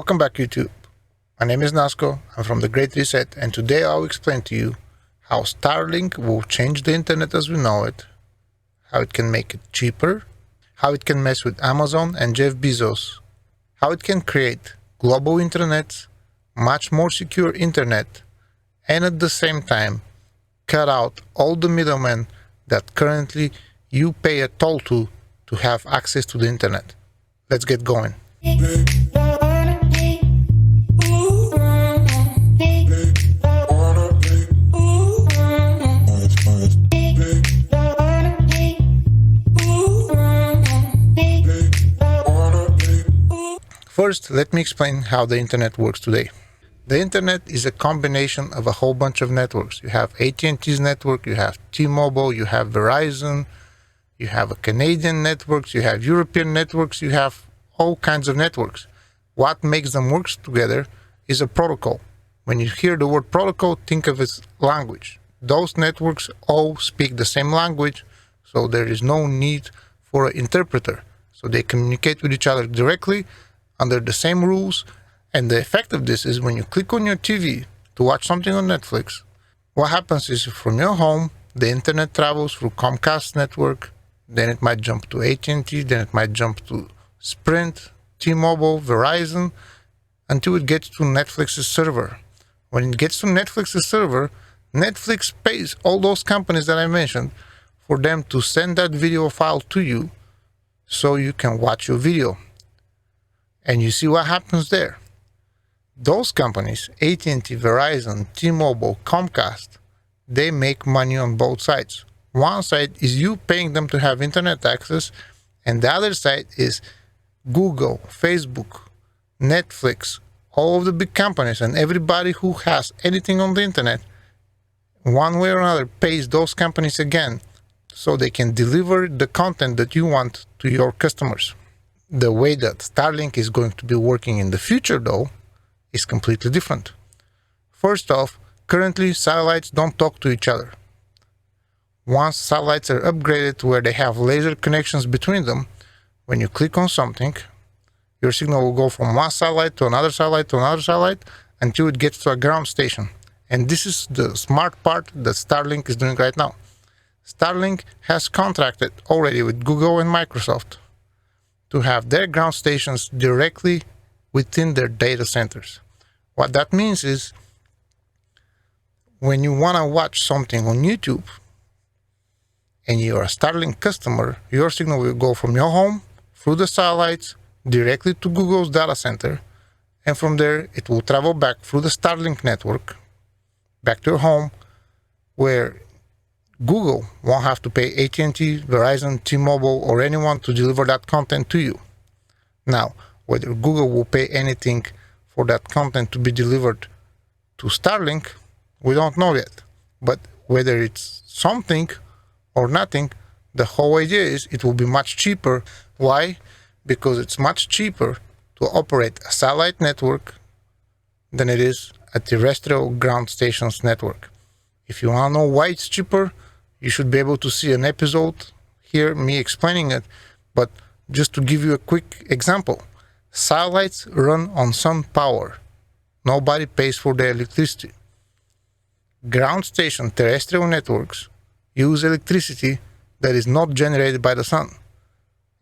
Welcome back, YouTube. My name is Nasco. I'm from the Great Reset, and today I'll explain to you how Starlink will change the internet as we know it, how it can make it cheaper, how it can mess with Amazon and Jeff Bezos, how it can create global internet, much more secure internet, and at the same time cut out all the middlemen that currently you pay a toll to have access to the internet. Let's get going. First, let me explain how the internet works today. The internet is a combination of a whole bunch of networks. You have AT&T's network, you have T-Mobile, you have Verizon, you have a Canadian networks, you have European networks, you have all kinds of networks. What makes them work together is a protocol. When you hear the word protocol, think of its language. Those networks all speak the same language, so there is no need for an interpreter. So they communicate with each other directly under the same rules, and the effect of this is when you click on your TV to watch something on Netflix, what happens is from your home, the internet travels through Comcast network, then it might jump to AT&T, then it might jump to Sprint, T-Mobile, Verizon, until it gets to Netflix's server. When it gets to Netflix's server, Netflix pays all those companies that I mentioned for them to send that video file to you so you can watch your video. And you see what happens there. Those companies, AT&T, Verizon, T-Mobile, Comcast, they make money on both sides. One side is you paying them to have internet access, and the other side is Google, Facebook, Netflix, all of the big companies, and everybody who has anything on the internet, one way or another, pays those companies again so they can deliver the content that you want to your customers. The way that Starlink is going to be working in the future, though, is completely different. First off, currently satellites don't talk to each other. Once satellites are upgraded to where they have laser connections between them, when you click on something, your signal will go from one satellite to another satellite to another satellite until it gets to a ground station. And this is the smart part that Starlink is doing right now. Starlink has contracted already with Google and Microsoft to have their ground stations directly within their data centers. What that means is when you want to watch something on YouTube and you're a Starlink customer, your signal will go from your home through the satellites directly to Google's data center, and from there it will travel back through the Starlink network back to your home, where Google won't have to pay AT&T, Verizon, T-Mobile, or anyone to deliver that content to you. Now, whether Google will pay anything for that content to be delivered to Starlink, we don't know yet. But whether it's something or nothing, the whole idea is it will be much cheaper. Why? Because it's much cheaper to operate a satellite network than it is a terrestrial ground stations network. If you want to know why it's cheaper, you should be able to see an episode here, me explaining it. But just to give you a quick example, satellites run on sun power. Nobody pays for the electricity. Ground station terrestrial networks use electricity that is not generated by the sun.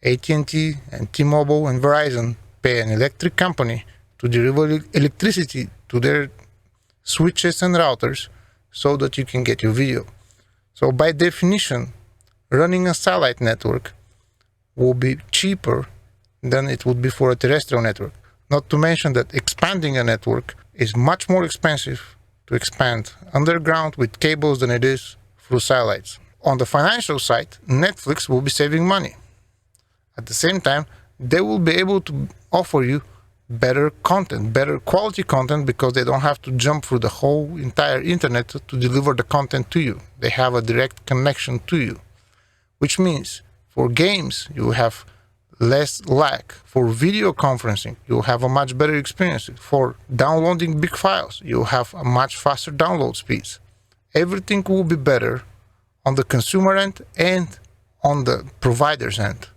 AT&T and T-Mobile and Verizon pay an electric company to deliver electricity to their switches and routers so that you can get your video. So by definition, running a satellite network will be cheaper than it would be for a terrestrial network. Not to mention that expanding a network is much more expensive to expand underground with cables than it is through satellites. On the financial side, Netflix will be saving money. At the same time, they will be able to offer you better content, better quality content, because they don't have to jump through the whole entire internet to deliver the content to you. They have a direct connection to you, which means for games, you have less lag. For video conferencing, you'll have a much better experience. For downloading big files, you'll have a much faster download speeds. Everything will be better on the consumer end and on the provider's end.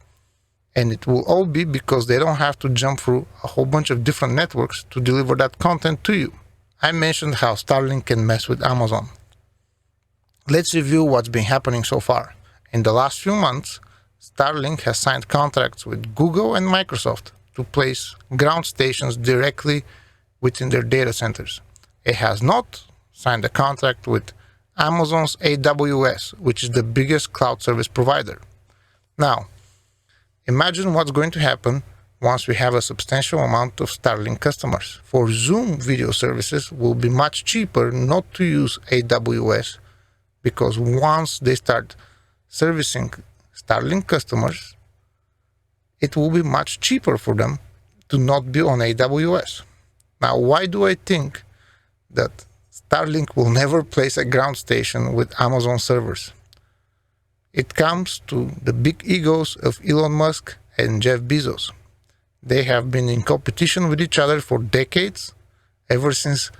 And it will all be because they don't have to jump through a whole bunch of different networks to deliver that content to you. I mentioned how Starlink can mess with Amazon. Let's review what's been happening so far. In the last few months, Starlink has signed contracts with Google and Microsoft to place ground stations directly within their data centers. It has not signed a contract with Amazon's AWS, which is the biggest cloud service provider. Now, imagine what's going to happen once we have a substantial amount of Starlink customers. For Zoom video services, it will be much cheaper not to use AWS, because once they start servicing Starlink customers, it will be much cheaper for them to not be on AWS. Now, why do I think that Starlink will never place a ground station with Amazon servers? It comes to the big egos of Elon Musk and Jeff Bezos. They have been in competition with each other for decades, ever since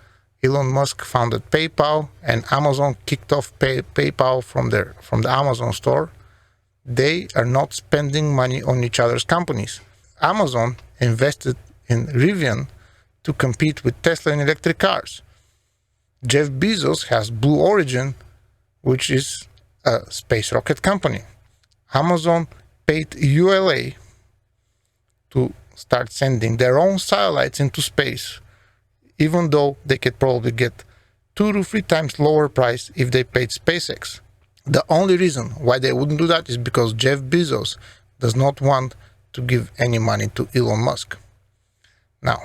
Elon Musk founded PayPal and Amazon kicked off PayPal from the Amazon store. They are not spending money on each other's companies. Amazon invested in Rivian to compete with Tesla in electric cars. Jeff Bezos has Blue Origin, which is a space rocket company. Amazon paid ULA to start sending their own satellites into space, even though they could probably get 2 to 3 times lower price if they paid SpaceX. The only reason why they wouldn't do that is because Jeff Bezos does not want to give any money to Elon Musk. Now,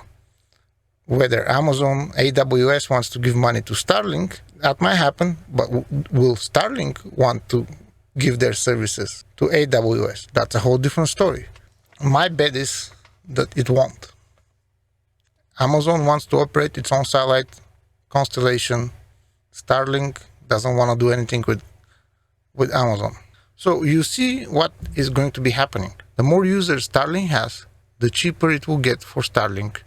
whether Amazon, AWS wants to give money to Starlink, that might happen, but will Starlink want to give their services to AWS? That's a whole different story. My bet is that it won't. Amazon wants to operate its own satellite constellation. Starlink doesn't want to do anything with Amazon. So you see what is going to be happening. The more users Starlink has, the cheaper it will get for Starlink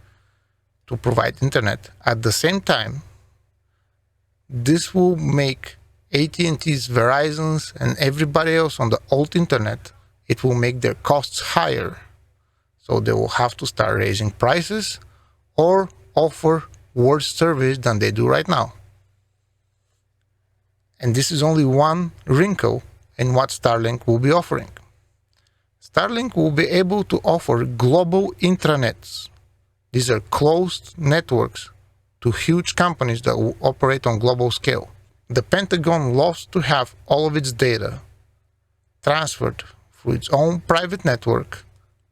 to provide internet. At the same time, this will make AT&T's, Verizon's, and everybody else on the old internet, it will make their costs higher. So they will have to start raising prices or offer worse service than they do right now. And this is only one wrinkle in what Starlink will be offering. Starlink will be able to offer global intranets. These are closed networks to huge companies that will operate on global scale. The Pentagon loves to have all of its data transferred through its own private network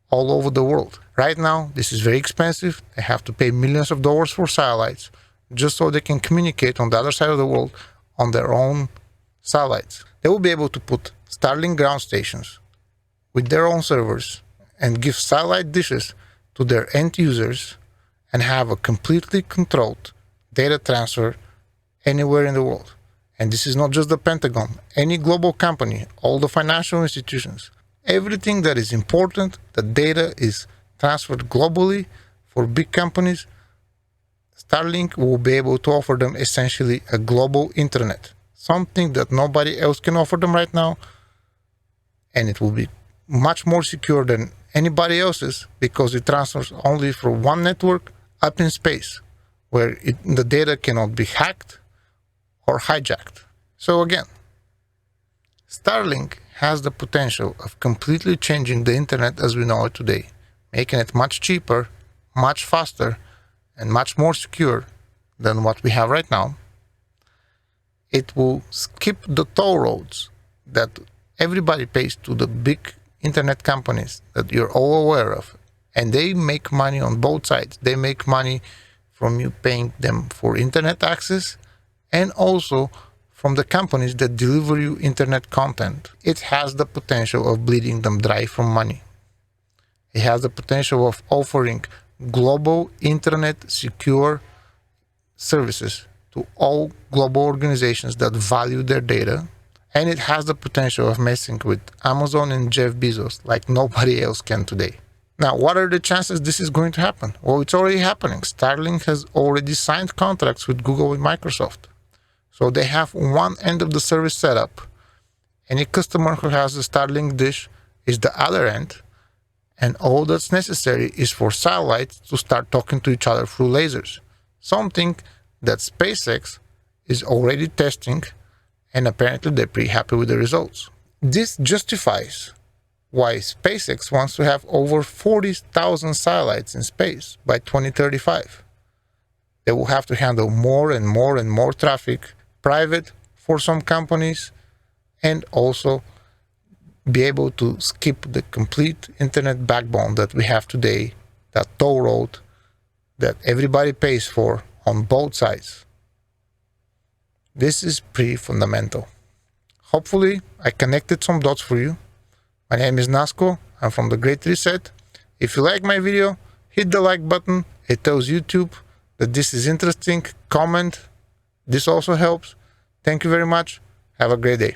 all over the world. Right now, this is very expensive. They have to pay millions of dollars for satellites just so they can communicate on the other side of the world on their own satellites. They will be able to put Starlink ground stations with their own servers and give satellite dishes to their end users and have a completely controlled data transfer anywhere in the world. And this is not just the Pentagon. Any global company, all the financial institutions, everything that is important, the data is transferred globally for big companies. Starlink will be able to offer them essentially a global internet, something that nobody else can offer them right now. And it will be much more secure than anybody else's because it transfers only from one network up in space, where the data cannot be hacked or hijacked. So again, Starlink has the potential of completely changing the internet as we know it today, making it much cheaper, much faster, and much more secure than what we have right now. It will skip the toll roads that everybody pays to the big internet companies that you're all aware of. And they make money on both sides. They make money from you paying them for internet access and also from the companies that deliver you internet content. It has the potential of bleeding them dry from money. It has the potential of offering global internet secure services to all global organizations that value their data. And it has the potential of messing with Amazon and Jeff Bezos like nobody else can today. Now, what are the chances this is going to happen? Well, it's already happening. Starlink has already signed contracts with Google and Microsoft. So they have one end of the service set up. Any customer who has a Starlink dish is the other end. And all that's necessary is for satellites to start talking to each other through lasers, something that SpaceX is already testing, and apparently they're pretty happy with the results. This justifies why SpaceX wants to have over 40,000 satellites in space by 2035. They will have to handle more and more and more traffic, private for some companies, and also be able to skip the complete internet backbone that we have today, that toll road that everybody pays for on both sides. This is pretty fundamental. Hopefully, I connected some dots for you. My name is Nasco. I'm from The Great Reset. If you like my video, hit the like button. It tells YouTube that this is interesting. Comment. This also helps. Thank you very much. Have a great day.